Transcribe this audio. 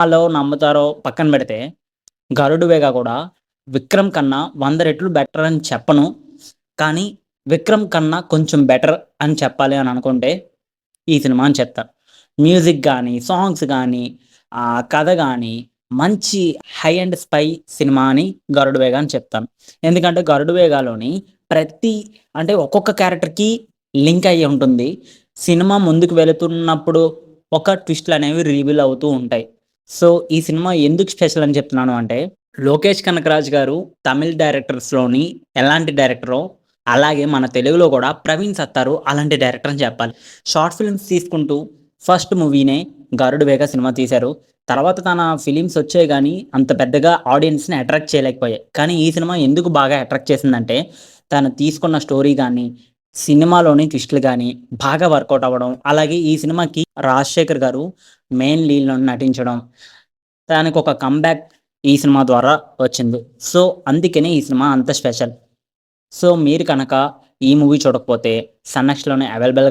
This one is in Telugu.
సినిమాలో నమ్ముతారో పక్కన పెడితే, 'గరుడువేగ' కూడా 'విక్రమ్' కన్నా 100 రెట్లు బెటర్ అని చెప్పను. కానీ 'విక్రమ్' కన్నా కొంచెం బెటర్ అని చెప్పాలి అని అనుకుంటే ఈ సినిమా అని చెప్తాను. మ్యూజిక్ గాని, సాంగ్స్ గాని, కథ గాని మంచి హై అండ్ స్పై సినిమా అని 'గరుడువేగ' అని చెప్తాను. ఎందుకంటే 'గరుడువేగ'లోని ప్రతి అంటే ఒక్కొక్క క్యారెక్టర్‌కి లింక్ అయ్యి ఉంటుంది. సినిమా ముందుకు వెళుతున్నప్పుడు ఒక ట్విస్ట్‌లనేవి రివీల్ అవుతూ ఉంటాయి. సో, ఈ సినిమా ఎందుకు స్పెషల్ అని చెప్తున్నాను అంటే, 'లోకేష్ కనకరాజు' గారు తమిళ్ డైరెక్టర్స్‌లోని ఎలాంటి డైరెక్టరో, అలాగే మన తెలుగులో కూడా 'ప్రవీణ్ సత్తారు' అలాంటి డైరెక్టర్ అని చెప్పాలి. షార్ట్ ఫిల్మ్స్ తీసుకుంటూ ఫస్ట్ మూవీనే 'గరుడువేగ' సినిమా తీశారు. తర్వాత తన ఫిలిమ్స్ వచ్చాయి గానీ, అంత పెద్దగా ఆడియన్స్‌ని అట్రాక్ట్ చేయలేకపోయాయి. కానీ ఈ సినిమా ఎందుకు బాగా అట్రాక్ట్ చేసిందంటే, తను తీసుకున్న స్టోరీ గాని, సినిమాలోని ట్విస్ట్‌లు గాని బాగా వర్కౌట్ అవ్వడం. అలాగే ఈ సినిమాకి రాజశేఖర్ గారు మెయిన్ లీడ్‌లో నటించడం. దానికొక కమ్‌బ్యాక్ ఈ సినిమా ద్వారా వచ్చింది. సో, అందుకనే ఈ సినిమా అంత స్పెషల్. సో, మీరు కనుక ఈ మూవీ చూడకపోతే సన్ నెక్స్ట్‌లోనే అవైలబుల్‌గా